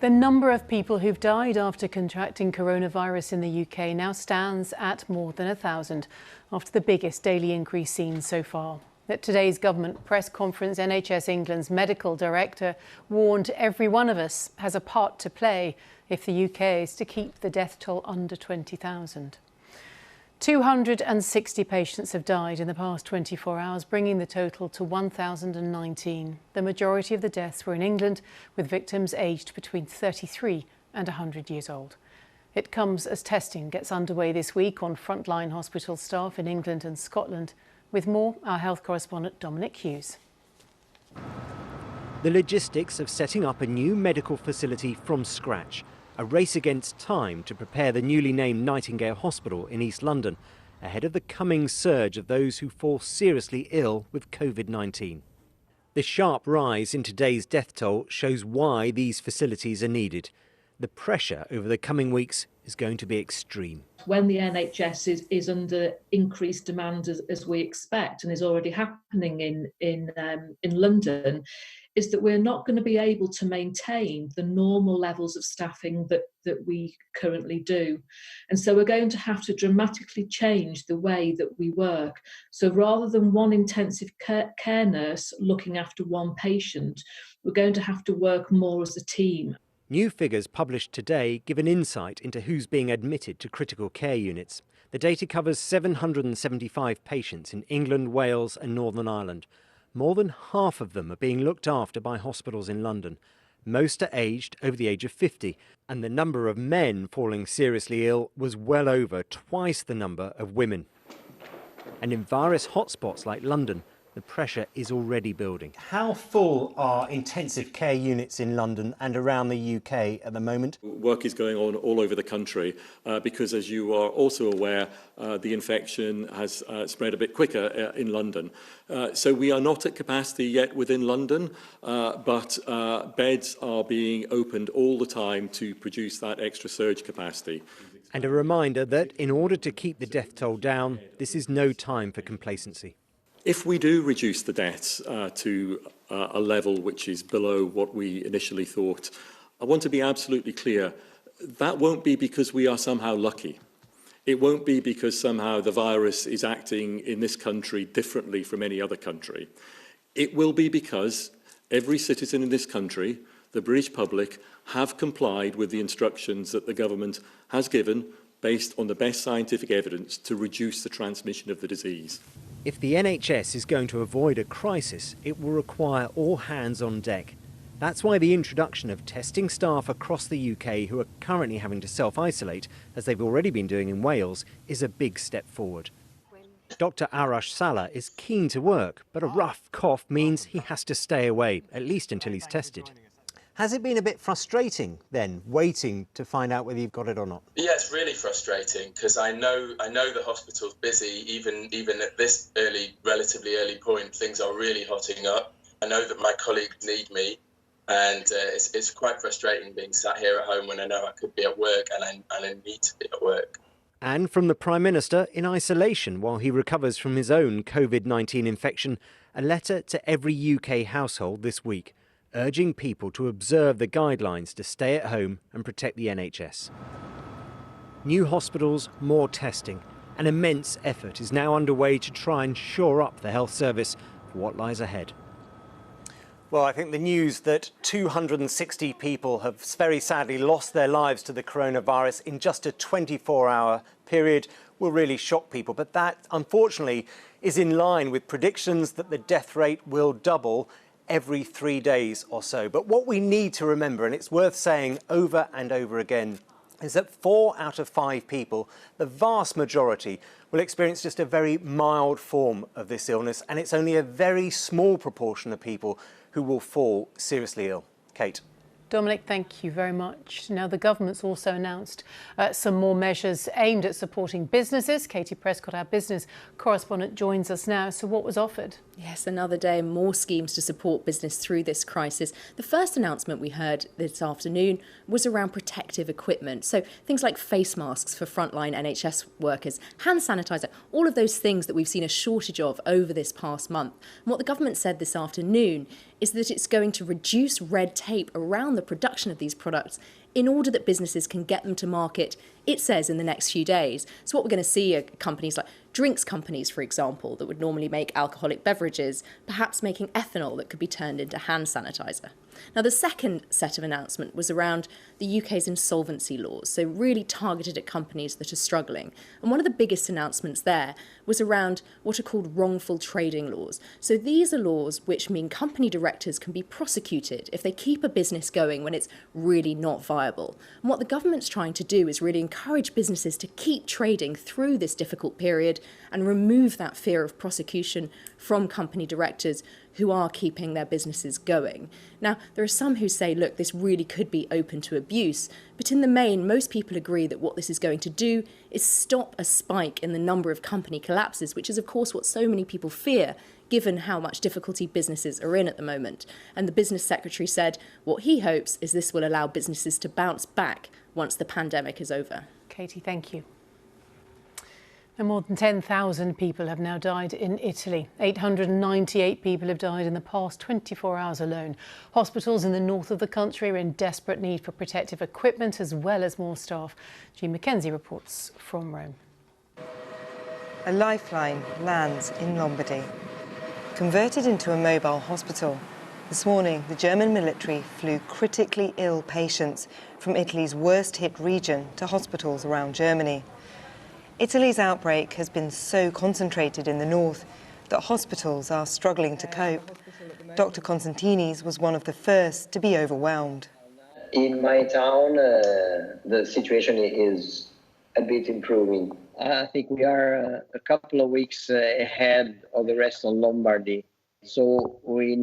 The number of people who've died after contracting coronavirus in the UK now stands at more than 1,000, after the biggest daily increase seen so far. At today's government press conference, NHS England's medical director warned every one of us has a part to play if the UK is to keep the death toll under 20,000. 260 patients have died in the past 24 hours, bringing the total to 1,019. The majority of the deaths were in England, with victims aged between 33 and 100 years old. It comes as testing gets underway this week on frontline hospital staff in England and Scotland. With more, our health correspondent Dominic Hughes. The logistics of setting up a new medical facility from scratch. A race against time to prepare the newly named Nightingale Hospital in East London ahead of the coming surge of those who fall seriously ill with COVID-19. The sharp rise in today's death toll shows why these facilities are needed. The pressure over the coming weeks is going to be extreme. When the NHS is under increased demand as we expect, and is already happening in London, is that we're not going to be able to maintain the normal levels of staffing that we currently do. And so we're going to have to dramatically change the way that we work. So rather than one intensive care nurse looking after one patient, we're going to have to work more as a team. New figures published today give an insight into who's being admitted to critical care units. The data covers 775 patients in England, Wales and Northern Ireland. More than half of them are being looked after by hospitals in London. Most are aged over the age of 50, and the number of men falling seriously ill was well over twice the number of women. And in virus hotspots like London, the pressure is already building. How full are intensive care units in London and around the UK at the moment? Work is going on all over the country because, as you are also aware, the infection has spread a bit quicker in London. So we are not at capacity yet within London, but beds are being opened all the time to produce that extra surge capacity. And a reminder that in order to keep the death toll down, this is no time for complacency. If we do reduce the deaths to a level which is below what we initially thought, I want to be absolutely clear, that won't be because we are somehow lucky. It won't be because somehow the virus is acting in this country differently from any other country. It will be because every citizen in this country, the British public, have complied with the instructions that the government has given based on the best scientific evidence to reduce the transmission of the disease. If the NHS is going to avoid a crisis, it will require all hands on deck. That's why the introduction of testing staff across the UK who are currently having to self-isolate, as they've already been doing in Wales, is a big step forward. Dr Arash Salah is keen to work, but a rough cough means he has to stay away, at least until he's tested. Has it been a bit frustrating, then, waiting to find out whether you've got it or not? Yeah, it's really frustrating because I know the hospital's busy. Even at this relatively early point, things are really hotting up. I know that my colleagues need me, and it's quite frustrating being sat here at home when I know I could be at work and I need to be at work. And from the Prime Minister in isolation while he recovers from his own COVID-19 infection, a letter to every UK household this week, urging people to observe the guidelines to stay at home and protect the NHS. New hospitals, more testing. An immense effort is now underway to try and shore up the health service for what lies ahead. Well, I think the news that 260 people have very sadly lost their lives to the coronavirus in just a 24-hour period will really shock people. But that, unfortunately, is in line with predictions that the death rate will double every 3 days or so. But what we need to remember, and it's worth saying over and over again, is that 4 out of 5 people, the vast majority, will experience just a very mild form of this illness, and it's only a very small proportion of people who will fall seriously ill. Kate. Dominic, thank you very much. Now, the government's also announced some more measures aimed at supporting businesses. Katie Prescott, our business correspondent, joins us now. So what was offered? Yes, another day and more schemes to support business through this crisis. The first announcement we heard this afternoon was around protective equipment. So things like face masks for frontline NHS workers, hand sanitizer, all of those things that we've seen a shortage of over this past month. And what the government said this afternoon is that it's going to reduce red tape around the production of these products in order that businesses can get them to market, it says, in the next few days. So what we're going to see are companies like drinks companies, for example, that would normally make alcoholic beverages, perhaps making ethanol that could be turned into hand sanitizer. Now, the second set of announcement was around the UK's insolvency laws, so really targeted at companies that are struggling. And one of the biggest announcements there was around what are called wrongful trading laws. So these are laws which mean company directors can be prosecuted if they keep a business going when it's really not viable. And what the government's trying to do is really encourage businesses to keep trading through this difficult period and remove that fear of prosecution from company directors who are keeping their businesses going. Now, there are some who say, look, this really could be open to abuse, but in the main, most people agree that what this is going to do is stop a spike in the number of company collapses, which is, of course, what so many people fear, given how much difficulty businesses are in at the moment. And the business secretary said what he hopes is this will allow businesses to bounce back once the pandemic is over. Katie, thank you. And more than 10,000 people have now died in Italy. 898 people have died in the past 24 hours alone. Hospitals in the north of the country are in desperate need for protective equipment as well as more staff. Mackenzie reports from Rome. A lifeline lands in Lombardy. Converted into a mobile hospital, this morning the German military flew critically ill patients from Italy's worst-hit region to hospitals around Germany. Italy's outbreak has been so concentrated in the north that hospitals are struggling to cope. Dr. Constantini's was one of the first to be overwhelmed. In my town, the situation is a bit improving. I think we are a couple of weeks ahead of the rest of Lombardy. So we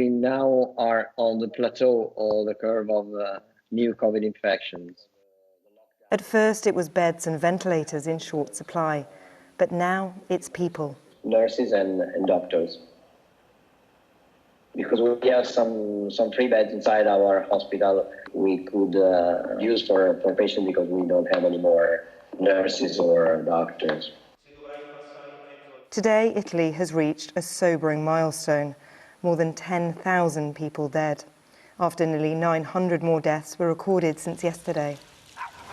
now are on the plateau or the curve of new COVID infections. At first it was beds and ventilators in short supply, but now it's people. Nurses and doctors. Because we have some free beds inside our hospital we could use for patients because we don't have any more nurses or doctors. Today, Italy has reached a sobering milestone. More than 10,000 people dead. After nearly 900 more deaths were recorded since yesterday.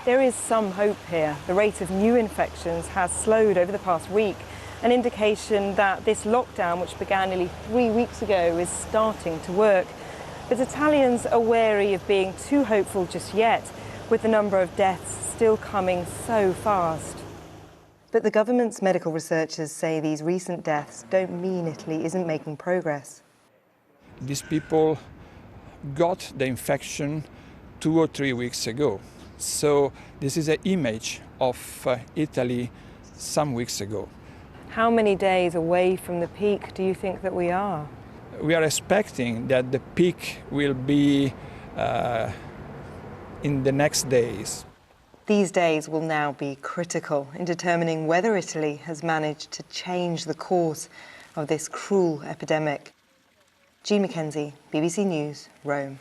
There is some hope here. The rate of new infections has slowed over the past week, an indication that this lockdown, which began nearly 3 weeks ago, is starting to work. But Italians are wary of being too hopeful just yet, with the number of deaths still coming so fast. But the government's medical researchers say these recent deaths don't mean Italy isn't making progress. These people got the infection 2 or 3 weeks ago. So this is an image of Italy some weeks ago. How many days away from the peak do you think that we are? We are expecting that the peak will be in the next days. These days will now be critical in determining whether Italy has managed to change the course of this cruel epidemic. Mackenzie, BBC News, Rome.